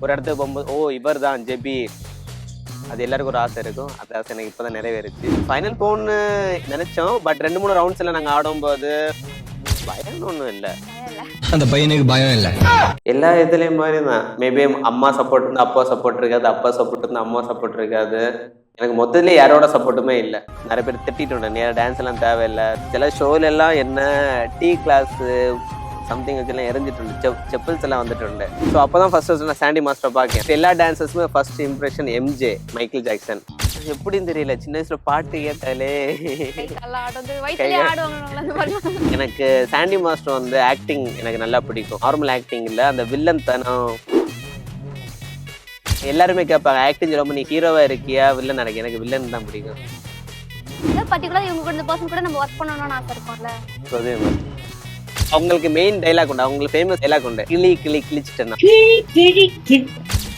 ஒரு இடத்துக்கு போகும்போது ஓ இவர் தான் ஜெபி, அது எல்லாருக்கும் ஒரு ஆசை இருக்கும். அந்த ஆசை எனக்கு இப்போதான் நிறைவேறுச்சு. ஃபைனல் போன்னு நினைச்சோம். பட் 2-3 ரவுண்ட்ஸ் எல்லாம் நாங்கள் ஆடும்போது பயம்னு ஒன்றும் இல்லை. அந்த பையனுக்கு பயம் இல்லை. எல்லா இதுலேயும் மாதிரி தான். மேபி அம்மா சப்போர்ட் இருந்தால் அப்பா சப்போர்ட் இருக்காது, அப்பா சப்போர்ட் இருந்தால் அம்மா சப்போர்ட் இருக்காது. எனக்கு மொத்தத்துலேயே யாரோட சப்போர்ட்டுமே இல்லை. நிறைய பேர் திட்டிட்டு நேரம் டான்ஸ் எல்லாம் தேவையில்லை. சில ஷோல எல்லாம் என்ன டீ கிளாஸு சம்திங் வச்சுலாம் எரிஞ்சிட்டு உண்டு, செப்பல்ஸ் எல்லாம் வந்துட்டு உண்டு. ஸோ அப்போ தான் ஃபர்ஸ்ட் நான் சாண்டி மாஸ்டரை பார்க்கேன். எல்லா டான்ஸர்ஸுமே first impression MJ, Michael Jackson. எப்படின்னு தெரியல, சின்ன வயசுல பாட்டு கேட்டாலே எனக்கு சாண்டி மாஸ்டர் வந்து ஆக்டிங் எனக்கு நல்லா பிடிக்கும். நார்மல் ஆக்டிங் இல்லை, அந்த வில்லன் தனம். எல்லாருமே கேட்பாங்க ஆக்டிங் ரொம்ப நீ ஹீரோவா இருக்கியா வில்லன் நடக்க. எனக்கு வில்லன் தான் பிடிக்கும். பர்టిక్యులர் இவங்க கூட இந்த பர்சன் கூட நம்ம வர்க் பண்ணனும்னு ஆசை இருக்கும்ல. அதே மாதிரி அவங்களுக்கு மெயின் டைலாக் உண்டு, அவங்களுக்கு ஃபேமஸ் டைலாக் உண்டு, கிளி கிளி கிழிச்சிட்டேன்னா.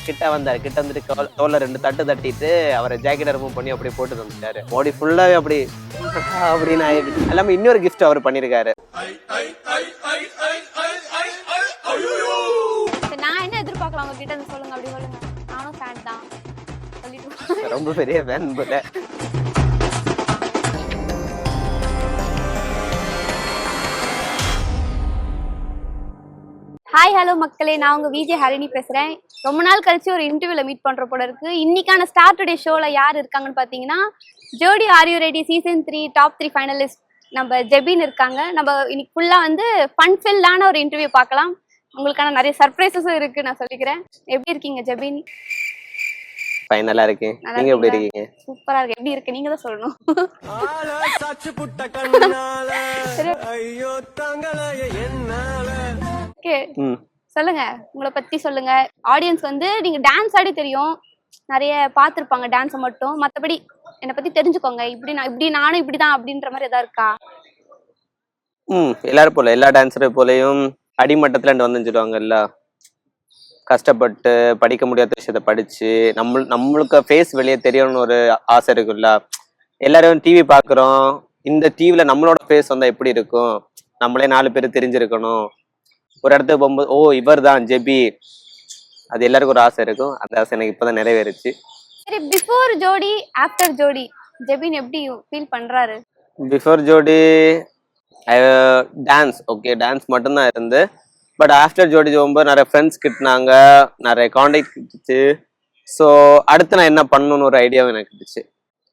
கிட்ட வந்தாரு, கிட்ட வந்துட்டு தோல்ல 2 தட்டு தட்டிட்டு அவரை ஜாக்கெட் ரிமூவ் பண்ணி அப்படியே போட்டு வந்துட்டாரு. பாடி ஃபுல்லாவே அப்படி அப்படின்னு ஆயிடுச்சு. எல்லாமே இன்னொரு கிஃப்ட் அவர் பண்ணிருக்காரு. நான் என்ன எதிர்பார்க்கலாம் உங்க கிட்ட இருந்து சொல்லுங்க, அப்படி சொல்லுங்க. நானும் ஃபேன் தான் சொல்லிட்டு. ரொம்ப பெரிய ஃபேன் போல. ஹாய் ஹலோ மக்களே, நான் உங்க விஜய் ஹரிணி பேசுறேன். ரொம்ப நாள் கழிச்சு ஒரு இன்டர்வியூல மீட் பண்ற போல இருக்கு. இன்னைக்கான ஸ்டார் டுடே ஷோல யார் இருக்காங்கன்னு பாத்தீங்கன்னா, ஜோடி are you ready season 3 top 3 finalist நம்ம ஜெபின் இருக்காங்க. நம்ம இன்னைக்கு ஃபுல்லா வந்து ஃபன் ஃபில்லான ஒரு இன்டர்வியூ பார்க்கலாம். உங்களுக்கான நிறைய சர்ப்ரைசஸும் இருக்கு, நான் சொல்லிக்கிறேன். எப்படி இருக்கீங்க ஜெபின்? ஃபைனலா இருக்கேன். நீங்க எப்படி இருக்கீங்க? சூப்பரா இருக்கு. எப்படி இருக்கு நீங்க தான் சொல்லணும். சொல்லுங்க, உங்களை பத்தி சொல்லுங்க. ஆடியன்ஸ் வந்து நீங்க டான்ஸ் ஆடி தெரியும், நிறைய பார்த்திருப்பாங்க டான்ஸை மட்டும். மத்தபடி என்னை பத்தி தெரிஞ்சுக்கோங்க. இப்படி நானும் இப்படிதான் அப்படின்ற மாதிரி ஏதாவது இருக்கா? எல்லாரும் போல, எல்லா டான்ஸரை போலையும் அடிமட்டத்துல இருந்து வந்துருவாங்கல்ல. கஷ்டப்பட்டு படிக்க முடியாத விஷயத்த படிச்சு நம்மளுக்கு ஃபேஸ் வெளியே தெரியணும்னு ஒரு ஆசை இருக்குல்ல. எல்லாரும் டிவி பாக்குறோம், இந்த டிவில நம்மளோட ஃபேஸ் வந்தா எப்படி இருக்கும், நம்மளே 4 பேர் தெரிஞ்சிருக்கணும். ஒரு இடத்துக்கு போகும்போது ஓ இவர் தான் ஜெபி, அது எல்லாருக்கும் ஒரு ஆசை இருக்கும். அந்த ஆசை எனக்கு இப்பதான் நிறைவேறுச்சு. சரி, பிஃபோர் ஜோடி ஆஃப்டர் ஜோடி ஜெபின் எப்படி ஃபீல் பண்றாரு? பிஃபோர் ஜோடி டான்ஸ் ஓகே, டான்ஸ் மட்டும்தான் இருந்து. பட் ஆஃப்டர் ஜோடி போகும்போது நிறைய ஃப்ரெண்ட்ஸ் கிட்டினாங்க, நிறைய கான்டாக்ட் கிட்டுச்சு. ஸோ அடுத்து நான் என்ன பண்ணணும்னு ஒரு ஐடியாவும் எனக்கு கிட்டுச்சு.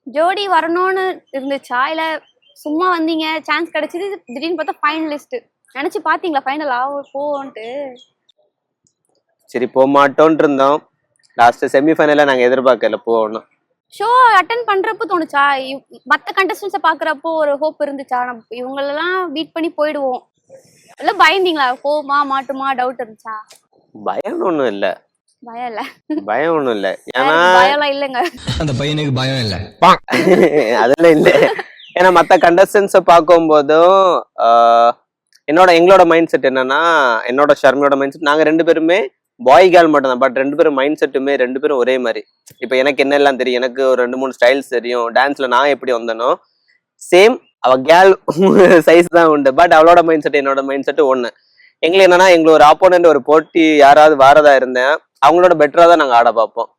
ஜோடி வரணும்னு இருந்துச்சா, இல்ல சும்மா வந்தீங்க சான்ஸ் கிடைச்சது திடீர்னு பார்த்தா ஃபைனலிஸ்ட் நினைச்சு பாத்தீங்களா ஃபைனல் போன்ட்டு? சரி போக மாட்டோன்ட்டு இருந்தோம். லாஸ்ட் செமிஃபைனல்ல நாங்க எதிர்பார்க்கல போகணும். ஷோ அட்டன் பண்றப்போ தோணுச்சா, மற்ற கண்டஸ்டன்ஸை பாக்குறப்போ ஒரு ஹோப் இருந்துச்சா, நம்ம இவங்களெல்லாம் பீட் பண்ணி போயிடுவோம், இல்ல பயந்தீங்களா? போமா மாட்டுமா டவுட் இருந்துச்சா? பயம் ஒண்ணும் இல்ல. பயம் இல்ல, பயம் ஒண்ணும் இல்ல. ஏன்னா பயம்லாம் இல்லைங்க. அந்த பையனுக்கு பயம் இல்லை. அதெல்லாம் இல்ல. ஏன்னா மற்ற கண்டஸ்டன்ஸை பார்க்கும்போதும் எங்களோட மைண்ட் செட் என்னன்னா, என்னோட ஷர்மியோட மைண்ட் செட், நாங்க 2 பேருமே பாய் கேர்ள் மட்டும் தான். பட் 2 பேரும் மைண்ட் செட்டுமே 2 பேரும் ஒரே மாதிரி. இப்ப எனக்கு என்னெல்லாம் தெரியும், எனக்கு ஒரு 2-3 ஸ்டைல்ஸ் தெரியும். டான்ஸ்ல நான் எப்படி வந்தனோ சேம் அவ கேர்ள் சைஸ் தான் உண்டு. பட் அவளோட மைண்ட் செட் என்னோட மைண்ட் செட் ஒண்ணு. எங்களுக்கு என்னன்னா, எங்களுக்கு ஒரு ஆப்போனன்ட் ஒரு போட்டி யாராவது வாரதா இருந்தேன், அவங்களோட பெட்டரா தான் நாங்க ஆட பார்ப்போம்.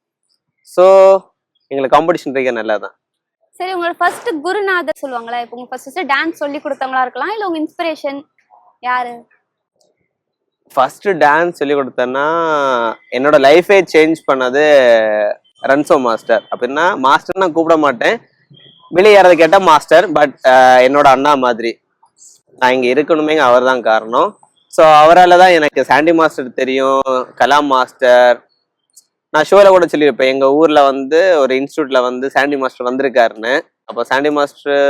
ஸோ எங்களுக்கு காம்படிஷன் இருக்க நல்லா தான். சரி, உங்களோட ஃபர்ஸ்ட் குருநாதர் சொல்லுவாங்களா, இப்போ உங்க ஃபர்ஸ்ட் டான்ஸ் சொல்லி கொடுத்தவங்களா இருக்கலாம், இல்ல உங்க இன்ஸ்பிரேஷன் யாரு? ஃபர்ஸ்ட் டான்ஸ் சொல்லி கொடுத்தேன்னா என்னோட லைஃபே சேஞ்ச் பண்ணது ரன்சோ மாஸ்டர். அப்படின்னா மாஸ்டர் நான் கூப்பிட மாட்டேன், வெளியே யாராவது கேட்டா மாஸ்டர். பட் என்னோட அண்ணா மாதிரி, நான் இங்க இருக்கணுமே அவர் தான் காரணம். ஸோ அவரால் தான் எனக்கு சாண்டி மாஸ்டர் தெரியும், கலாம் மாஸ்டர். நான் ஷோல கூட சொல்லியிருப்பேன், எங்க ஊர்ல வந்து ஒரு இன்ஸ்டியூட்ல வந்து சாண்டி மாஸ்டர் வந்திருக்காருன்னு. அப்போ சாண்டி மாஸ்டர்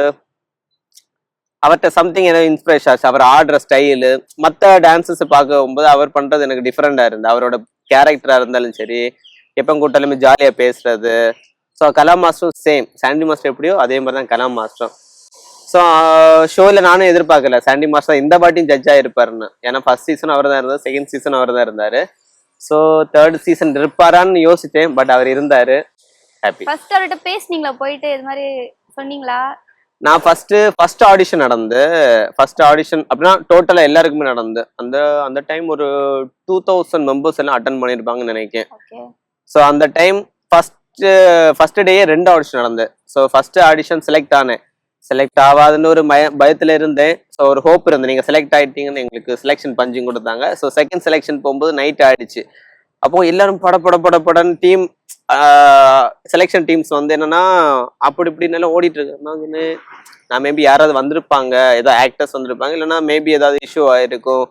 அவர்கிட்ட சம்திங் எனக்கு இன்ஸ்பிரேஷன் ஆச்சு. அவர் ஆடுற ஸ்டைலு, மற்ற டான்ஸஸ் பார்க்கும்போது அவர் பண்றது எனக்கு டிஃப்ரெண்டா இருந்து. அவரோட கேரக்டரா இருந்தாலும் சரி, எப்போ கூட்டாலுமே ஜாலியா பேசுறது. ஸோ கலாம் மாஸ்டரும் சேம், சாண்டி மாஸ்டர் எப்படியோ அதே மாதிரி தான் கலாம் மாஸ்டரும். ஸோ ஷோல நானும் எதிர்பார்க்கல சாண்டி மாஸ்டர் இந்த வாட்டியும் ஜட்ஜ் ஆயிருப்பாருன்னு. ஏன்னா ஃபர்ஸ்ட் சீசன் அவர் தான் இருந்தார், செகண்ட் சீசன் அவர் தான் இருந்தாரு. ஸோ தேர்ட் சீசன் இருப்பாரான்னு யோசிச்சேன். பட் அவர் இருந்தாரு. ஹாப்பி. ஃபர்ஸ்ட் அவர்கிட்ட பேசுனீங்களா, போயிட்டு இது மாதிரி சொன்னீங்களா, நான் ஃபர்ஸ்ட் ஆடிஷன் அப்படின்னா டோட்டலா எல்லாருக்குமே நடந்து அந்த அந்த டைம் ஒரு 2000 மெம்பர்ஸ் எல்லாம் அட்டன் பண்ணியிருப்பாங்கன்னு நினைக்கிறேன். ஓகே. ஸோ அந்த டைம் ஃபர்ஸ்ட் டேயே 2 ஆடிஷன் நடந்தேன். ஸோ ஃபர்ஸ்ட் ஆடிஷன் செலக்ட் ஆனேன். செலக்ட் ஆகாதுன்னு ஒரு பயத்துல இருந்தேன். ஸோ ஒரு ஹோப் இருந்தது, நீங்க செலக்ட் ஆயிட்டீங்கன்னு எங்களுக்கு செலெக்ஷன் பஞ்சிங் கொடுத்தாங்க. ஸோ செகண்ட் செலெக்ஷன் போகும்போது நைட் ஆயிடுச்சு. அப்போ எல்லாரும் படன்னு டீம் செலெக்ஷன் டீம்ஸ் வந்து என்னன்னா அப்படி இப்படின்னு எல்லாம் ஓடிட்டு இருக்கு. நான் மேபி யாராவது வந்திருப்பாங்க, ஏதோ ஆக்டர்ஸ் வந்திருப்பாங்க, இல்லைன்னா மேபி ஏதாவது இஷ்யூ ஆயிருக்கும்.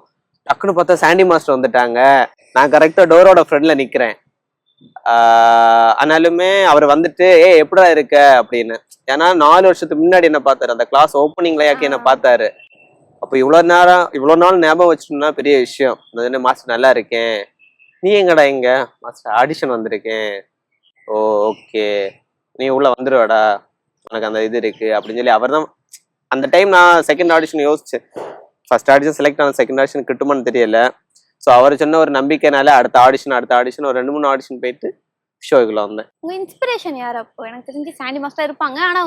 டக்குன்னு பார்த்தா சாண்டி மாஸ்டர் வந்துட்டாங்க. நான் கரெக்டா டோரோட ஃப்ரெண்ட்ல நிக்கிறேன். ஆனாலுமே அவர் வந்துட்டு எப்படா இருக்க அப்படின்னு, ஏன்னா 4 வருஷத்துக்கு முன்னாடி என்ன பார்த்தாரு, அந்த கிளாஸ் ஓப்பனிங்ல யாக்கி என்ன பார்த்தாரு. அப்போ இவ்வளவு நாள் ஞாபகம் வச்சுட்டோம்னா பெரிய விஷயம். மாஸ்டர் நல்லா இருக்கேன், நீ எங்கடா? எங்க மாஸ்டர் ஆடிஷன் வந்திருக்கேன். ஓ ஓகே, நீ உள்ள வந்துருவாடா, உனக்கு அந்த இது இருக்கு அப்படின்னு சொல்லி அவர் தான். அந்த டைம் நான் செகண்ட் ஆடிஷன் யோசிச்சேன். ஃபர்ஸ்ட் ஆடிஷன் செலக்ட் ஆன, செகண்ட் ஆடிஷன் கிட்டுமான்னு தெரியல. ஸோ அவர் சொன்ன ஒரு நம்பிக்கைனால அடுத்த ஆடிஷன் ஒரு 2-3 ஆடிஷன் போயிட்டு ஷோக்குள்ள வந்தேன். உங்க இன்ஸ்பிரேஷன் யார்? அப்போ எனக்கு தெரிஞ்சு சாண்டி மாஸ்டர் இருப்பாங்க, ஆனா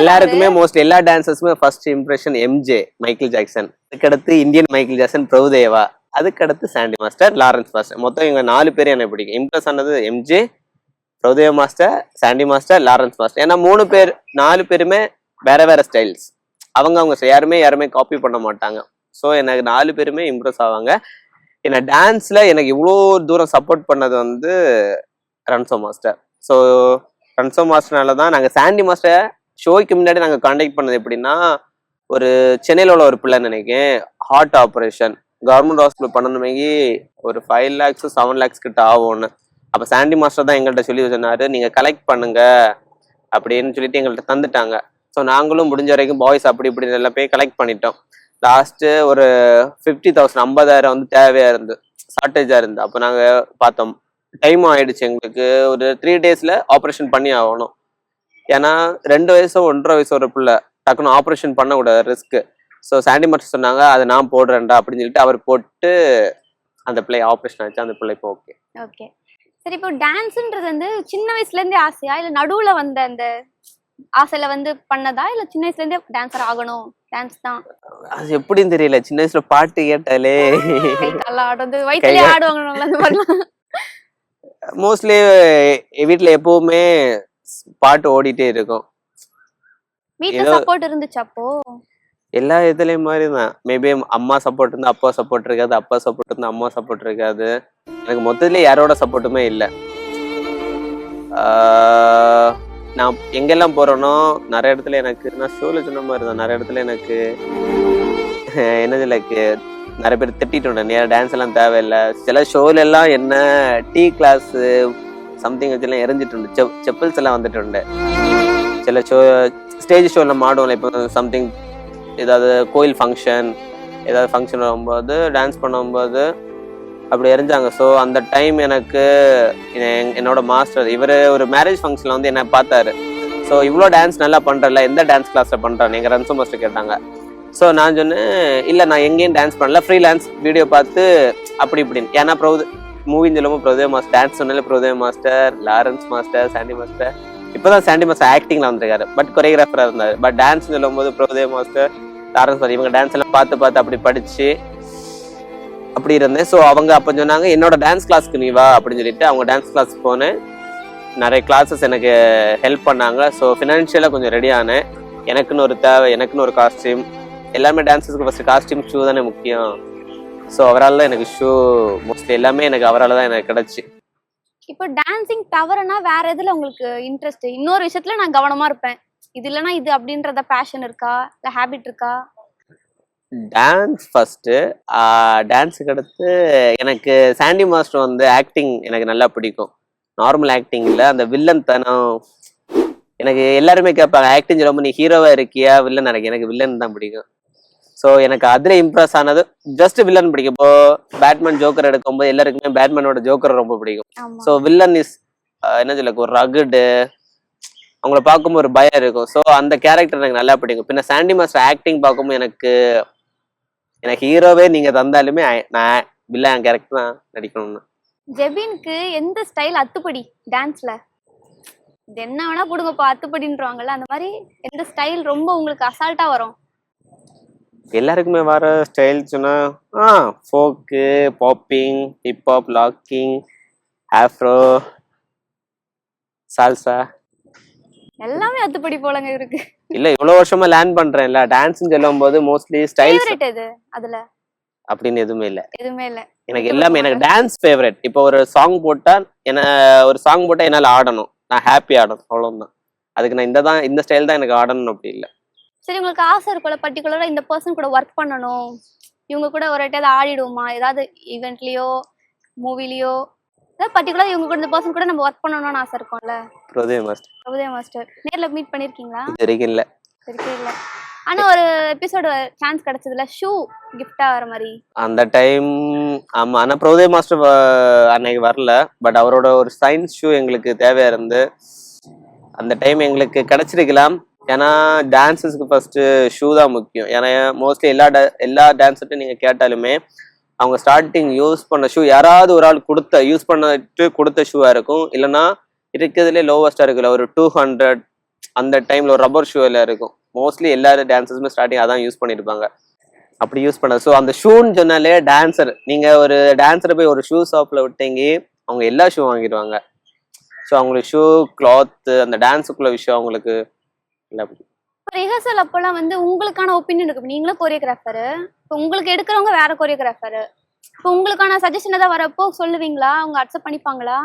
எல்லாருக்குமே மோஸ்ட் எல்லா டான்சர்ஸுமே first impression MJ, Michael Jackson, அதுக்கடுத்து இந்தியன் மைக்கேல் ஜாக்சன் பிரபுதேவா, அதுக்கடுத்து சாண்டி மாஸ்டர், லாரன்ஸ் மாஸ்டர். மொத்தம் இவங்க 4 பேர் எனக்கு பிடிக்கும். இம்ப்ரெஸ் ஆனது MJ, Prabhudeva master, Sandy master, Lawrence master. ஏன்னா 4 பேருமே வேற ஸ்டைல்ஸ். அவங்க யாருமே காப்பி பண்ண மாட்டாங்க. ஸோ எனக்கு 4 பேருமே இம்ப்ரெஸ் ஆவாங்க. என்ன டான்ஸ்ல எனக்கு இவ்வளோ தூரம் சப்போர்ட் பண்ணது வந்து ரன்சோ மாஸ்டர். ஸோ ரன்சோ மாஸ்டர்னால தான் நாங்கள் சாண்டி மாஸ்டர் ஷோய்க்கு முன்னாடி நாங்கள் கான்டாக்ட் பண்ணது. எப்படின்னா, ஒரு சென்னையில் உள்ள ஒரு பிள்ளை நினைக்கிறேன், ஹார்ட் ஆப்ரேஷன் கவர்மெண்ட் ஹாஸ்பிட்டல் பண்ணணுமே, ஒரு 5 lakhs 7 lakhs கிட்ட ஆகும்னு. அப்போ சாண்டி மாஸ்டர் தான் எங்கள்கிட்ட சொல்லி சொன்னாரு, நீங்கள் கலெக்ட் பண்ணுங்க அப்படின்னு சொல்லிட்டு எங்கள்கிட்ட தந்துட்டாங்க. ஸோ நாங்களும் முடிஞ்ச வரைக்கும் பாய்ஸ் அப்படி இப்படி எல்லாம் போய் கலெக்ட் பண்ணிட்டோம். லாஸ்ட்டு ஒரு 50,000 50,000 வந்து தேவையா இருந்து, ஷார்ட்டேஜா இருந்து. அப்போ நாங்கள் பார்த்தோம், டைம் ஆயிடுச்சு எங்களுக்கு, ஒரு 3 daysல ஆப்ரேஷன் பண்ணி ஆகணும். ஏன்னா 2 வயசோ 1.5 வயசோ ஒரு பிள்ளை, டக்குன்னு ஆப்ரேஷன் பண்ணக்கூடாது, ரிஸ்க்கு. ஸோ சாண்டி மாஸ்டர் சொன்னாங்க, அதை நான் போடுறேன்டா அப்படின்னு சொல்லிட்டு அவர் போட்டு அந்த பிள்ளை ஆப்ரேஷன் ஆச்சு. அந்த பிள்ளை இப்போ ஓகே. ஓகே, சரி. இப்போ டான்ஸ்ன்றது வந்து சின்ன வயசுல இருந்தே ஆசையா, இல்ல நடுவுல வந்த அந்த ஆசையில வந்து பண்ணதா, இல்ல சின்ன வயசுல இருந்தே டான்சர் ஆகணும், டான்ஸ் தான்? அது எப்படின்னு தெரியல, சின்ன வயசுல பாட்டு கேட்டாலே வயிற்றுலயே ஆடுவாங்க அந்த மாதிரிலாம். மோஸ்ட்லி வீட்டுல எப்பவுமே பாட்டு ஓடிட்டே இருக்கும். வீட்டுல சப்போர்ட் இருந்துச்சு அப்போ? எல்லா இதுலயும் மாதிரிதான். மேபி அம்மா சப்போர்ட் இருந்தா அப்பா சப்போர்ட் இருக்காது, அப்பா சப்போர்ட் இருந்தா அம்மா சப்போர்ட் இருக்காது. எனக்கு மொத்தத்துல யாரோட சப்போர்ட்டுமே இல்லை. நான் எங்கெல்லாம் போறேனோ நிறைய இடத்துல எனக்கு, நான் ஷோல சொன்ன மாதிரி தான், நிறைய இடத்துல எனக்கு என்னது லைக் நிறைய பேர் திட்டிட்டு டான்ஸ் எல்லாம் தேவையில்லை. சில ஷோல எல்லாம் என்ன டீ கிளாஸ் சம்திங் வச்செல்லாம் எரிஞ்சிட்டு உண்டு, செப்பல்ஸ் எல்லாம் வந்துட்டு உண்டு. சில ஸ்டேஜ் ஷோல மாடுவோம்ல, இப்போ சம்திங் ஏதாவது கோயில் ஃபங்க்ஷன், ஏதாவது ஃபங்க்ஷன் வரும்போது டான்ஸ் பண்ணும்போது அப்படி எரிஞ்சாங்க. ஸோ அந்த டைம் எனக்கு என்னோட மாஸ்டர் இவர் ஒரு மேரேஜ் ஃபங்க்ஷன்ல வந்து என்ன பார்த்தாரு. ஸோ இவ்வளோ டான்ஸ் நல்லா பண்றல, எந்த டான்ஸ் கிளாஸ்ல பண்றேன் எங்க ரன்சோ மாஸ்டர் கேட்டாங்க. ஸோ நான் சொன்னேன், இல்லை நான் எங்கேயும் டான்ஸ் பண்ணல, ஃப்ரீலான்ஸ் வீடியோ பார்த்து அப்படி இப்படின்னு. ஏன்னா மூவின்னு சொல்லும்போது பிரபுதேவா மாஸ்டர், டான்ஸ் சொன்னாலே Prabhudeva master, Lawrence master, Sandy master. இப்போதான் சாண்டி மாஸ்டர் ஆக்டிங்ல வந்திருக்காரு, பட் கொரியோகிராஃபரா இருந்தாரு. பட் டான்ஸ் சொல்லும் போது பிரபுதேவா மாஸ்டர், லாரன்ஸ் மாஸ்டர், இவங்க டான்ஸ் எல்லாம் பார்த்து அப்படி படிச்சு அப்படி இருந்தேன். ஸோ அவங்க அப்போ சொன்னாங்க, என்னோட டான்ஸ் கிளாஸ்க்கு நீ வா அப்படின்னு சொல்லிட்டு அவங்க டான்ஸ் கிளாஸ் போனேன். நிறைய கிளாஸஸ் எனக்கு ஹெல்ப் பண்ணாங்க. ஸோ ஃபினான்ஷியலாக கொஞ்சம் ரெடி ஆனேன். எனக்குன்னு ஒரு தேவை, எனக்குன்னு ஒரு காஸ்டியூம். எல்லாமே டான்ஸஸ்க்கு ஃபர்ஸ்ட் காஸ்டியூம், ஷூ தானே முக்கியம். ஸோ அவரால் தான் எனக்கு ஷூ, மோஸ்ட்லி எல்லாமே எனக்கு அவரால் தான் எனக்கு கிடைச்சி. இப்போ டான்சிங் தவறுனா வேற எதுல உங்களுக்கு இன்ட்ரெஸ்ட்? இன்னொரு விஷயத்துல நான் கவனமா இருப்பேன், இது இல்லைன்னா இது அப்படின்றத பேஷன் இருக்கா, இல்லை ஹேபிட் இருக்கா? டான்ஸ் ஃபர்ஸ்ட், டான்ஸுக்கு அடுத்து எனக்கு சாண்டி மாஸ்டர் வந்து ஆக்டிங் எனக்கு நல்லா பிடிக்கும். நார்மல் ஆக்டிங் இல்லை, அந்த வில்லன் தனம். எனக்கு எல்லாருமே கேட்பாங்க, ஆக்டிங் ரொம்ப நீ ஹீரோவா இருக்கியா வில்லன்? எனக்கு வில்லன் தான் பிடிக்கும். ஸோ எனக்கு அதுல இம்ப்ரெஸ் ஆனது ஜஸ்ட் வில்லன் பிடிக்கும். இப்போ பேட்மேன் ஜோக்கர் எடுக்கும்போது எல்லாருக்குமே பேட்மேனோட ஜோக்கர் ரொம்ப பிடிக்கும். ஸோ வில்லன் இஸ் என்ன சொல்ல, ஒரு ரகுடு, அவங்கள பார்க்கும்போது ஒரு பயம் இருக்கும். ஸோ அந்த கேரக்டர் எனக்கு நல்லா பிடிக்கும். பின்ன சாண்டி மாஸ்டர் ஆக்டிங் பார்க்கும்போது எனக்கு ஹீரோவே நீங்க தந்தாலுமே நான் வில்லன் கேரக்டர் தான் நடிக்கணும்னு. ஜெபினுக்கு எந்த ஸ்டைல் அத்துப்படி டான்ஸ்ல? இது என்ன வேணா கொடுங்கப்பா அத்துப்படின்றவாங்கல்ல, அந்த மாதிரி எந்த ஸ்டைல் ரொம்ப உங்களுக்கு அசால்ட்டா வரும்? எல்லாருக்குமே வர ஸ்டைல் சொன்னா folk, popping, hiphop, locking, afro, salsa. எல்லாமே அத்துப்படி போலங்க இருக்கு. இல்ல இவ்வளவு வருஷமா லேர்ன் பண்றேன்ல, டான்ஸ்னு சொல்லும் போது மோஸ்ட்லி ஸ்டைல்ஸ் ஃபேவரட் எது அதுல? அப்படின்னு எதுவுமே இல்ல. எதுவுமே இல்ல. எனக்கு எல்லாமே, எனக்கு டான்ஸ் ஃபேவரட். இப்போ ஒரு சாங் போட்டா என்னால ஆடணும், நான் ஹாப்பி ஆடணும், அவ்வளவுதான். அதுக்கு நான் இந்த ஸ்டைல் தான் எனக்கு ஆடணும் அப்படி இல்ல. சரி, உங்களுக்கு ஆசை இருக்கும்ல பர்டிகுலரா இந்த பர்சன் கூட ஒர்க் பண்ணணும், இவங்க கூட ஒரு வாட்டியாவது ஆடிடுவோமா, ஏதாவது ஈவெண்ட்லயோ மூவிலயோ, ஏதாவது பர்டிகுலரா இவங்க கூட இந்த பர்சன் கூட நம்ம ஒர்க் பண்ணணும்னு ஆசை இருக்கும்ல? பிரபுதேவ மாஸ்டர். பிரபுதேவ மாஸ்டர் நேர்ல மீட் பண்ணிருக்கீங்களா? இது வரைக்கும் இல்ல. சரிக்கே இல்ல. ஆனா ஒரு எபிசோடு சான்ஸ் கிடைச்சதுல ஷூ கிஃப்டா வர மாதிரி. அந்த டைம் ஆமா, ஆனா பிரபுதேவ மாஸ்டர் அன்னைக்கு வரல. பட் அவரோட ஒரு சயின்ஸ் ஷூ எங்களுக்கு தேவையா இருந்து அந்த டைம் எங்களுக்கு கிடைச்சிருக்கலாம். ஏன்னா டான்ஸஸ்க்கு ஃபர்ஸ்ட் ஷூ தான் முக்கியம். ஏன்னா மோஸ்ட்லி எல்லா டான்ஸர்ட்டும் நீங்க கேட்டாலுமே அவங்க ஸ்டார்டிங் யூஸ் பண்ண ஷூ யாராவது ஒரு ஆள் யூஸ் பண்ணிட்டு கொடுத்த ஷூவா இருக்கும். இல்லைன்னா இருக்கிறதுலே லோவஸ்டா இருக்குல்ல, ஒரு 200 அந்த டைம்ல ஒரு ரப்பர் ஷூ எல்லாம் இருக்கும். மோஸ்ட்லி எல்லா டான்சர்ஸுமே ஸ்டார்டிங் அதான் யூஸ் பண்ணிருப்பாங்க. அப்படி யூஸ் பண்ண ஸோ அந்த ஷூன்னு சொன்னாலே டான்சர், நீங்க ஒரு டான்ஸரை போய் ஒரு ஷூ ஷாப்ல விட்டீங்க அவங்க எல்லா ஷூ வாங்கிடுவாங்க. ஸோ அவங்களுக்கு ஷூ, கிளாத், அந்த டான்ஸுக்குள்ள விஷயம் அவங்களுக்கு இல்லை. ரிஹர்சல் அப்பெல்லாம் வந்து உங்களுக்கான ஒப்பீனியன் இருக்கு. நீங்களும் கொரியோகிராஃபரு, இப்போ உங்களுக்கு எடுக்கிறவங்க வேற கொரியோகிராஃபரு, இப்போ உங்களுக்கான சஜஷன் ஏதாவது வரப்போ சொல்லுவீங்களா? அவங்க அக்செப்ட் பண்ணிப்பாங்களா?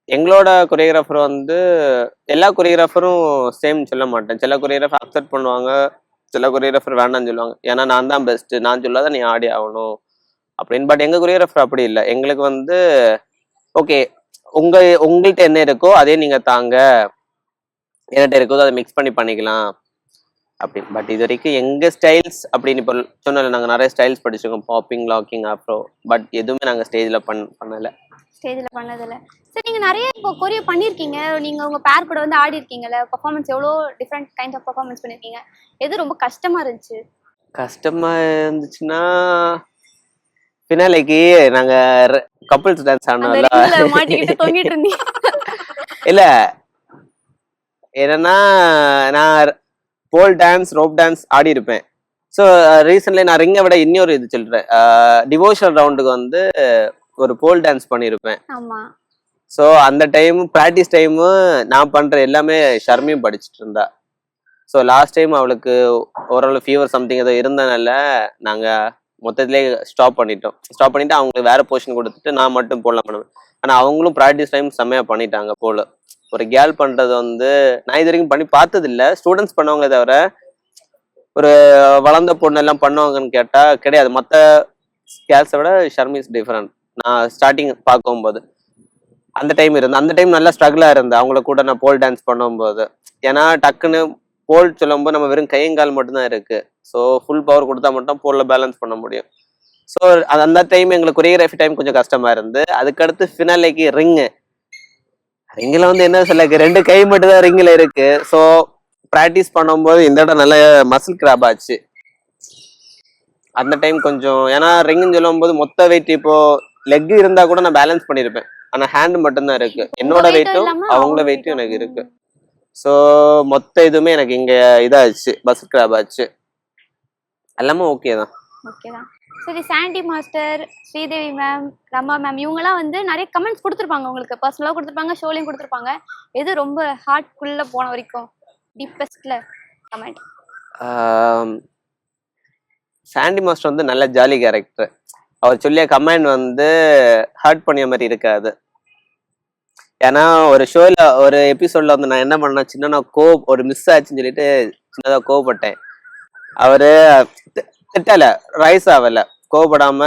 எங்களோட கொரியோகிராஃபர் வந்து எல்லா கொரியோகிராஃபரும் சேம் சொல்ல மாட்டேன். சில கொரியோகிராஃபர் அக்செப்ட் பண்ணுவாங்க, சில கொரியோகிராஃபர் வேண்டாம்னு சொல்லுவாங்க. ஏன்னா நான் தான் பெஸ்ட், நான் சொல்லாத நீ ஆடி ஆகணும் அப்படின்னு. பட் எங்க கொரியோகிராஃபர் அப்படி இல்லை. எங்களுக்கு வந்து ஓகே, உங்கள்கிட்ட என்ன இருக்கோ அதே நீங்க தாங்க, என்கிட்ட இருக்கோ அதை மிக்ஸ் பண்ணிக்கலாம் அப்படின்னு. பட் இது வரைக்கும் எங்க ஸ்டைல்ஸ் அப்படின்னு இப்போ சொன்னால நாங்கள் நிறைய ஸ்டைல்ஸ் படிச்சிருக்கோம், பாப்பிங், லாக்கிங், ஆஃப்ரோ. பட் எதுவுமே நாங்கள் ஸ்டேஜில் பண்ணல. ஸ்டேஜில் பண்ணதில்ல. சரி, நீங்கள் நிறைய இப்போ கொரியோ பண்ணியிருக்கீங்க, நீங்கள் உங்கள் பேர் கூட வந்து ஆடி இருக்கீங்கல்ல, பர்ஃபார்மன்ஸ் எவ்வளோ டிஃப்ரெண்ட் கைண்ட் ஆஃப் பர்ஃபார்மன்ஸ் பண்ணியிருக்கீங்க. எது ரொம்ப கஷ்டமா இருந்துச்சு? கஷ்டமா இருந்துச்சுன்னா பின்னாலைக்கு நாங்க கப்பிள்ஸ் டான்ஸ் ஆனோம்ல, மாட்டிக்கிட்டு தொங்கிட்டு இருந்தீங்க. இல்ல என்னன்னா நான் போல் டான்ஸ், ரோப் டான்ஸ் ஆடி இருப்பேன். ஸோ ரீசெண்ட்லி நான் ரிங்கை விட இன்னொரு இது சொல்றேன், டிவோஷனல் ரவுண்டுக்கு வந்து ஒரு போல் டான்ஸ் பண்ணியிருப்பேன். ஸோ அந்த டைம் ப்ராக்டிஸ் டைமு நான் பண்ற எல்லாமே ஷர்மியும் படிச்சுட்டு இருந்தா. ஸோ லாஸ்ட் டைம் அவளுக்கு ஓரளவு ஃபீவர் சம்திங் ஏதோ இருந்தனால நாங்கள் மொத்தத்திலே ஸ்டாப் பண்ணிட்டு அவங்களுக்கு வேற போர்ஷன் கொடுத்துட்டு நான் மட்டும் போடலாம் பண்ணுவேன். ஆனால் அவங்களும் ப்ராக்டிஸ் டைம் செம்மையாக பண்ணிட்டாங்க. போல ஒரு கேர்ள் பண்றது வந்து நான் இது வரைக்கும் பண்ணி பார்த்தது இல்லை. ஸ்டூடெண்ட்ஸ் பண்ணுவாங்க தவிர ஒரு வளர்ந்த பொண்ணு எல்லாம் பண்ணுவாங்கன்னு கேட்டா கிடையாது. மற்ற கேர்ள்ஸை விட ஷர்மி இஸ் டிஃபரெண்ட். நான் ஸ்டார்டிங் பார்க்கும்போது அந்த டைம் நல்லா ஸ்ட்ரகிளா இருந்தேன் அவங்கள கூட நான் போல் டான்ஸ் பண்ணும்போது. ஏன்னா டக்குன்னு போல் சொல்லும்போது நம்ம வெறும் கையங்கால் மட்டும்தான் இருக்கு. ஸோ ஃபுல் பவர் கொடுத்தா மட்டும் போல்ல பேலன்ஸ் பண்ண முடியும். ஸோ அந்த டைம் எங்களுக்கு கொரியோகிராஃபி டைம் கொஞ்சம் கஷ்டமா இருந்து. அதுக்கடுத்து ஃபினாலேக்கு ரிங்கில் வந்து என்ன சொல்ல, 2 கை மட்டும் தான் ரிங்கில் இருக்கு. ஸோ ப்ராக்டிஸ் பண்ணும்போது இந்த இடம் நல்ல மசில் கிராப் ஆச்சு அந்த டைம் கொஞ்சம். ஏன்னா ரிங்குன்னு சொல்லும் போது மொத்த வெயிட் இப்போ லெக் இருந்தா கூட நான் பேலன்ஸ் பண்ணிருப்பேன். ஆனா ஹேண்ட் மட்டும்தான் இருக்கு. என்னோட வெயிட்டும் அவங்களோட வெயிட்டும் எனக்கு இருக்கு. ஸோ மொத்த இதுவுமே எனக்கு இங்க இதாச்சு, மசில் கிராப் ஆச்சு. எல்லாமே ஓகே தான். சரி, Sandy master, Sridevi ma'am, Rama ma'am இவங்கெல்லாம் வந்து நிறைய கமெண்ட்ஸ் கொடுத்துருப்பாங்க உங்களுக்கு, பர்சனலாக கொடுத்துருப்பாங்க, ஷோலையும் கொடுத்துருப்பாங்க. எது ரொம்ப ஹார்ட்குள்ள போன வரைக்கும் டீப்பஸ்ட்ல கமெண்ட்? சாண்டி மாஸ்டர் வந்து நல்ல ஜாலி கேரக்டர். அவர் சொல்லிய கமெண்ட் வந்து ஹர்ட் பண்ணிய மாதிரி இருக்காது. ஏன்னா ஒரு ஷோல ஒரு எபிசோட்ல வந்து நான் என்ன பண்ணேன், சின்ன ஒரு மிஸ் ஆச்சுன்னு சொல்லிட்டு சின்னதாக கோவப்பட்டேன். அவரு திட்டல, ரைஸ் ஆகல, கோவப்படாம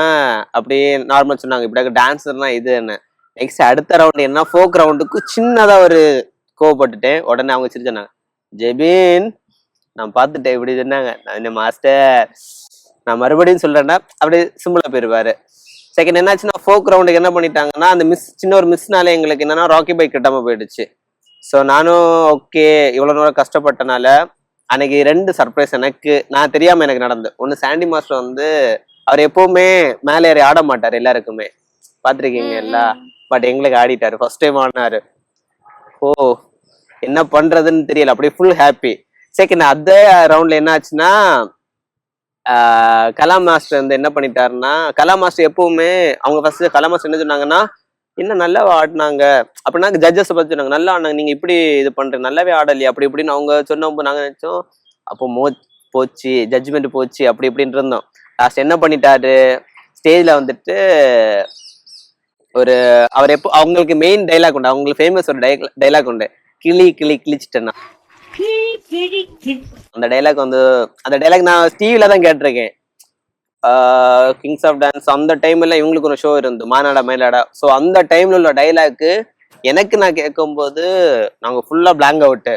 அப்படியே நார்மல் சொன்னாங்க, இப்படி டான்ஸர்னா இது என்ன. நெக்ஸ்ட் அடுத்த ரவுண்ட் என்ன, ஃபோக் ரவுண்டுக்கு சின்னதா ஒரு கோவப்பட்டுட்டேன். உடனே அவங்க சிரிச்சாங்க, ஜெபின் நான் பார்த்துட்டேன் இப்படி சொன்னாங்க. இந்த மாஸ்டர் நான் மறுபடியும் சொல்றேன்னா அப்படி சிம்பிளா போயிருவாரு. செகண்ட் என்னாச்சுன்னா ஃபோக் ரவுண்டுக்கு என்ன பண்ணிட்டாங்கன்னா அந்த சின்ன ஒரு மிஸ்னால எங்களுக்கு என்னன்னா ராக்கி பைக் கிட்டாம போயிடுச்சு. ஸோ நானும் ஓகே இவ்வளவு நேரம் கஷ்டப்பட்டனால அன்னைக்கு 2 சர்ப்ரைஸ் எனக்கு நான் தெரியாம எனக்கு நடந்து. ஒன்னு, சாண்டி மாஸ்டர் வந்து அவர் எப்பவுமே மேலே ஏறி ஆட மாட்டாரு எல்லாருக்குமே, பாத்திருக்கீங்க எல்லாம். பட் எங்களுக்கு ஆடிட்டாரு, ஃபர்ஸ்ட் டைம் ஆடினாரு. ஓ என்ன பண்றதுன்னு தெரியல, அப்படியே ஃபுல் ஹாப்பி. செகண்ட் அதே ரவுண்ட்ல என்ன ஆச்சுன்னா, கலாம் மாஸ்டர் வந்து என்ன பண்ணிட்டாருன்னா, கலாம் மாஸ்டர் எப்பவுமே அவங்க ஃபர்ஸ்ட் கலாம் மாஸ்டர் என்ன சொன்னாங்கன்னா, என்ன நல்லா ஆடினாங்க அப்படின்னா ஜட்ஜஸ் பத்தி சொன்னாங்க, நல்லா ஆடினாங்க, நீங்க இப்படி இது பண்றீங்க, நல்லாவே ஆடலையே அப்படி இப்படின்னு அவங்க சொன்னப்போ நாங்க நினைச்சோம் அப்போ போச்சு ஜட்ஜ்மெண்ட் போச்சு அப்படி இப்படின்னு இருந்தோம். லாஸ்ட் என்ன பண்ணிட்டாரு, ஸ்டேஜ்ல வந்துட்டு ஒரு அவர் எப்போ அவங்களுக்கு மெயின் டைலாக் உண்டு, அவங்களுக்கு ஃபேமஸ் ஒரு டைலாக் உண்டு, கிளி கிளி கிழிச்சிட்டேன்னா. அந்த டைலாக் வந்து அந்த டைலாக் நான் டிவில தான் கேட்டிருக்கேன். கிங்ஸ் ஆஃப் டான்ஸ் அந்த டைம்ல இவங்களுக்கு ஒரு ஷோ இருந்து மாநாடா மயிலாடா. ஸோ அந்த டைம்ல உள்ள டைலாக்கு எனக்கு நான் கேட்கும்போது நாங்க ஃபுல்லா பிளாங்க் அவுட்டு.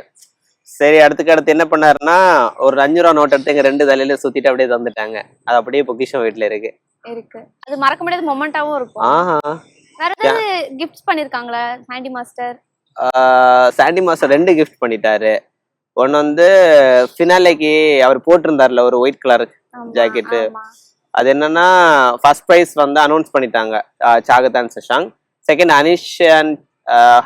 சரி அடுத்து என்ன பண்ணாருன்னா, ஒரு 5 ரூபா நோட் எடுத்து எங்க 2 தலையில சுத்திட்டு அப்படியே தந்துட்டாங்க. அது அப்படியே பொக்கிஷம் வீட்டுல இருக்கு. அது மறக்க முடியாத மொமெண்டாவும் இருக்கும். வேற ஏதாவது கிஃப்ட்ஸ் பண்ணிருக்காங்களா Sandy master? Sandy master 2 gift பண்ணிட்டாரு. ஒன்னு வந்து ஃபினாலேக்கு அவர் போட்டிருந்தார்ல ஒரு ஒயிட் கலர் ஜாக்கெட்டு, அது என்னன்னா ஃபர்ஸ்ட் பிரைஸ் வந்து அனௌன்ஸ் பண்ணிட்டாங்க சாகதான் சஷாங். செகண்ட் அனிஷ் அண்ட்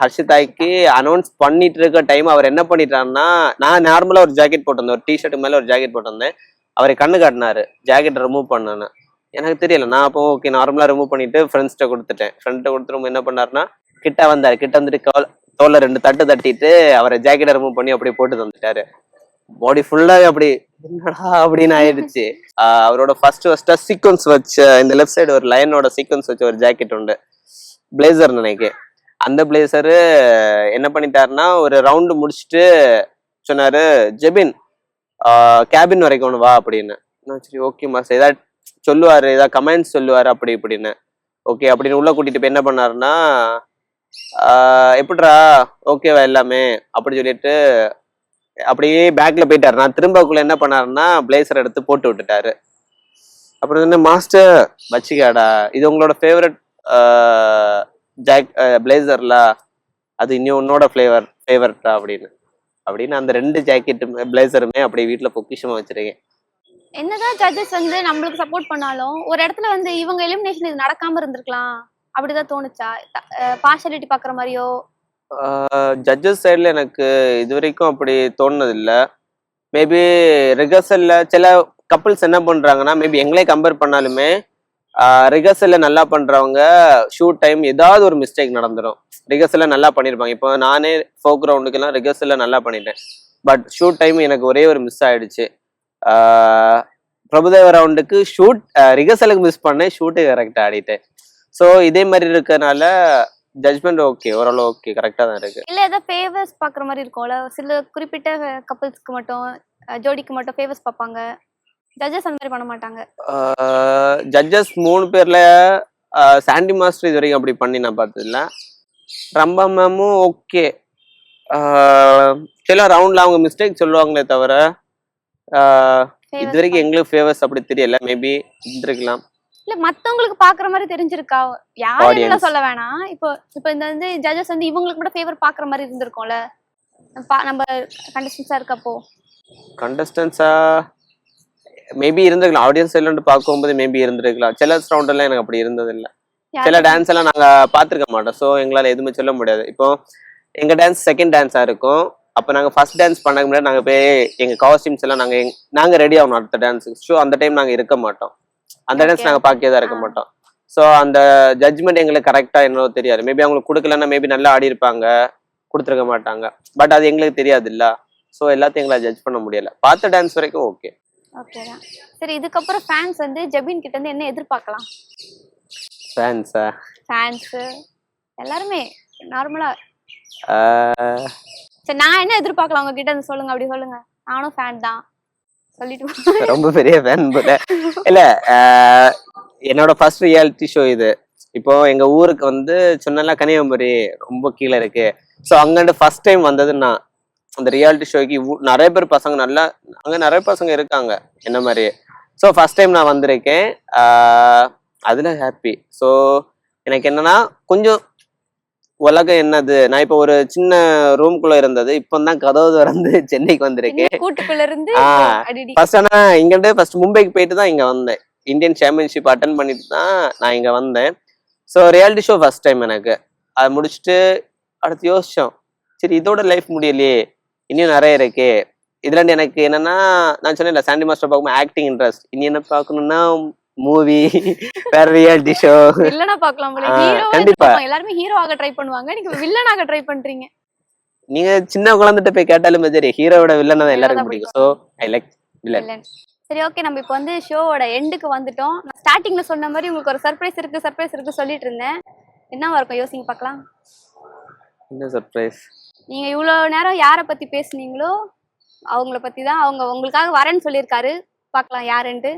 ஹர்ஷிதாய்க்கு அனௌன்ஸ் பண்ணிட்டு இருக்க டைம் அவர் என்ன பண்ணிட்டாருன்னா, நான் நார்மலா ஒரு ஜாக்கெட் போட்டிருந்தேன், ஒரு டிஷர்ட் மேல ஒரு ஜாக்கெட் போட்டிருந்தேன், அவரை கண்ணு காட்டினாரு ஜாக்கெட் ரிமூவ் பண்ணேன்னு. எனக்கு தெரியல, நான் அப்போ ஓகே நார்மலா ரிமூவ் பண்ணிட்டு ஃப்ரெண்ட்ஸ்கிட்ட கொடுத்துட்டேன். ஃப்ரெண்ட்கிட்ட கொடுத்துட்டு என்ன பண்ணாருன்னா, கிட்ட வந்தாரு, கிட்ட வந்துட்டு தோல்ல 2 தட்டு தட்டிட்டு அவரை ஜாக்கெட்டை ரிமூவ் பண்ணி அப்படியே போட்டு தந்துட்டாரு. பாடி ஃபுல்லாவே அப்படி என்னடா அப்படின்னு ஆயிடுச்சு. அவரோட ஃபர்ஸ்ட் சீக்வன்ஸ் வச்ச இந்த லெஃப்ட் சைடு ஒரு லைனோட சீக்வன்ஸ் வச்ச ஒரு ஜாக்கெட் உண்டு, பிளேசர் நினைக்கிறேன். அந்த பிளேசரு என்ன பண்ணிட்டாருன்னா, ஒரு ரவுண்டு முடிச்சுட்டு சொன்னாரு, ஜெபின் கேபின் வரைக்கும் ஒன்று வா அப்படின்னு. சரி ஓகே மாஸ்டர், ஏதாவது சொல்லுவாரு, ஏதாவது கமெண்ட்ஸ் சொல்லுவாரு அப்படி இப்படின்னு. ஓகே அப்படின்னு உள்ள கூட்டிட்டு போய் என்ன பண்ணாருன்னா, எப்படிரா ஓகேவா எல்லாமே அப்படி சொல்லிட்டு அப்படியே பேக்ல போயிட்டாரு. நான் திரும்பக்குள்ள என்ன பண்ணாருன்னா பிளேசர் எடுத்து போட்டு விட்டுட்டாரு. அப்புறம் என்ன மாஸ்டர் வச்சுக்காடா, இது உங்களோட ஃபேவரட் பிளேசர்ல, அது இன்னும் உன்னோட ஃபேவரட்டா அப்படின்னு அந்த 2 ஜாக்கெட் பிளேசருமே அப்படியே வீட்டுல பொக்கிஷமா வச்சிருக்கேன். என்னதான் ஜட்ஜஸ் வந்து நம்மளுக்கு சப்போர்ட் பண்ணாலும் ஒரு இடத்துல வந்து இவங்க எலிமினேஷன் இது நடக்காம இருந்திருக்கலாம் அப்படிதான் தோணுச்சா? பார்ஷாலிட்டி பாக்குற மாதிரியோ? ஜட்ஜஸ் சைட்ல எனக்கு இது வரைக்கும் அப்படி தோணுனது இல்லை. மேபி ரிகர்சல்ல சில கப்புள்ஸ் என்ன பண்றாங்கன்னா, மேபி எங்களே கம்பேர் பண்ணாலுமே ரிகர்சல்ல நல்லா பண்றவங்க ஷூட் டைம் ஏதாவது ஒரு மிஸ்டேக் நடந்துடும். ரிகர்சல்ல நல்லா பண்ணிருப்பாங்க. இப்போ நானே ஃபோக் ரவுண்டுக்கெல்லாம் ரிகர்சல்ல நல்லா பண்ணிட்டேன், பட் ஷூட் டைம் எனக்கு ஒரே ஒரு மிஸ் ஆயிடுச்சு. பிரபுதேவ ரவுண்டுக்கு ரிகர்சலுக்கு மிஸ் பண்ணேன், ஷூட்டு கரெக்டா ஆடிட்டேன். ஸோ இதே மாதிரி இருக்கனால ஜட்ஜ்மெண்ட் ஓகே, ஓரளவு ஓகே, கரெக்டா தான் இருக்கு. இல்ல ஏதாவது ஃபேவர்ஸ் பாக்குற மாதிரி இருக்கும்ல, சில குறிப்பிட்ட கப்பிள்ஸ்க்கு மட்டும் ஜோடிக்கு மட்டும் ஃபேவர்ஸ் பார்ப்பாங்க, ஜட்ஜஸ் அந்த மாதிரி பண்ண மாட்டாங்க. ஜட்ஜஸ் 3 பேர்ல சாண்டி மாஸ்டர் இது வரைக்கும் அப்படி பண்ணி நான் பார்த்ததில்ல. ரம்பா மேமும் ஓகே, சில ரவுண்ட்ல அவங்க மிஸ்டேக் சொல்லுவாங்களே தவிர இது வரைக்கும் எங்களுக்கு ஃபேவர்ஸ் அப்படி தெரியல. மேபி இருந்திருக்கலாம். இல்ல மத்தவங்களுக்கு பாக்குற மாதிரி தெரிஞ்சிருக்கா? யாரும் சொல்ல வேணாம். இப்போ இந்த வந்து ஜட்ஜஸ் வந்து இவங்களுக்கு கூட ஃபேவர் பாக்குற மாதிரி இருந்திருக்கும்ல நம்ம கண்டஸ்டன்ஸா இருக்கப்போ. கண்டஸ்டன்ஸா மேபி இருந்திருக்கலாம், ஆடியன்ஸ் எல்லாம் பார்க்கும்போது மேபி இருந்திருக்கலாம். சில ரவுண்ட் எல்லாம் எனக்கு அப்படி இருந்தது இல்லை. சில டான்ஸ் எல்லாம் நாங்க பாத்துருக்க மாட்டோம், ஸோ எங்களால எதுவுமே சொல்ல முடியாது. இப்போ எங்க டான்ஸ் செகண்ட் டான்ஸா இருக்கும், அப்போ நாங்க ஃபர்ஸ்ட் டான்ஸ் பண்ண முன்னாடி நாங்க போய் எங்க காஸ்டியூம்ஸ் எல்லாம் நாங்க ரெடி ஆகணும் அடுத்த டான்ஸுக்கு. ஸோ அந்த டைம் நாங்க இருக்க மாட்டோம், அந்த டான்ஸ் நாங்க பாக்கதான் இருக்க மாட்டோம். ஸோ அந்த ஜட்ஜ்மெண்ட் எங்களுக்கு கரெக்டா என்னவோ தெரியாது. மேபி அவங்களுக்கு கொடுக்கலன்னா மேபி நல்லா ஆடி இருப்பாங்க, கொடுத்துருக்க மாட்டாங்க, பட் அது எங்களுக்கு தெரியாது இல்ல. ஸோ எல்லாத்தையும் எங்களை ஜட்ஜ் பண்ண முடியல. பார்த்த டான்ஸ் வரைக்கும் ஓகே. ஓகேதான். சரி, இதுக்கப்புறம் ஃபேன்ஸ் வந்து ஜெபின் கிட்ட இருந்து என்ன எதிர்பார்க்கலாம்? ஃபேன்ஸ் எல்லாருமே நார்மலா சரி நான் என்ன எதிர்பார்க்கலாம் உங்க கிட்ட இருந்து சொல்லுங்க, அப்படி சொல்லுங்க. நானும் ஃபேன் தான் சொல்லிட்டு ரொம்ப பெரிய ஃபேன் போல இல்ல. என்னோட ஃபர்ஸ்ட் ரியாலிட்டி ஷோ இது. இப்போ எங்க ஊருக்கு வந்து சொன்னல கன்னியாகுமரி ரொம்ப கீழே இருக்கு. ஸோ அங்கிட்டு ஃபர்ஸ்ட் டைம் வந்ததுன்னா அந்த ரியாலிட்டி ஷோக்கு நிறைய பேர் பசங்க நல்லா அங்க நிறைய பசங்க இருக்காங்க என்ன மாதிரி. ஸோ ஃபர்ஸ்ட் டைம் நான் வந்திருக்கேன், அதுல ஹாப்பி. ஸோ எனக்கு என்னன்னா கொஞ்சம் உலகம் என்னது, நான் இப்போ ஒரு சின்ன ரூம்குள்ள இருந்தது, இப்போ தான் கதவு திறந்து சென்னைக்கு வந்திருக்கேன். ஃபர்ஸ்ட் ஆனா இங்கிட்டு ஃபர்ஸ்ட் மும்பைக்கு போயிட்டு தான் இங்க வந்தேன். இந்தியன் சாம்பியன்ஷிப் அட்டன் பண்ணிட்டு தான் நான் இங்க வந்தேன். So reality show first time எனக்கு. அதை முடிச்சுட்டு அடுத்து யோசிச்சோம், சரி இதோட லைஃப் முடியலையே, இன்னும் நிறைய இருக்கே. இதுல எனக்கு என்னன்னா, நான் சொன்னேன்ல சாண்டி மாஸ்டர் பார்க்கும்போது ஆக்டிங் இன்ட்ரெஸ்ட். இனி என்ன பார்க்கணும்னா மூவி, வேற ரியாலிட்டி ஷோ. வில்லனா பார்க்கலாம் போல. ஆஹ் ஹீரோவா கண்டிப்பா. எதிர்பார்ப்பாங்க. எல்லாருமே ஹீரோவாக ட்ரை பண்ணுவாங்க. நீங்க வில்லனாக ட்ரை பண்றீங்க. நீங்க சின்ன குழந்தைகிட்ட போய் கேட்டாலுமே சரி, ஹீரோவோட வில்லனை தான் வில்லனா எல்லாருக்கும் தான் பிடிக்கும். பிடிக்கும். So I like villain. Villain. சரி ஓகே, நம்ம இப்போ வந்து ஷோவோட எண்டுக்கு வந்துட்டோம். நான் ஸ்டார்டிங்ல சொன்ன மாதிரி உங்களுக்கு ஒரு சர்ப்ரைஸ் இருக்கு சொல்லிட்டு இருந்தேன். என்னவா இருக்கும் யோசிங்க பார்க்கலாம். என்ன சர்ப்ரைஸ்? நீங்க இவ்வளோ நேரம் யாரை பத்தி பேசுனீங்களோ அவங்கள பத்தி தான். அவங்க உங்களுக்காக வரேன்னு சொல்லியிருக்காரு. பார்க்கலாம் யாருன்ட்டு.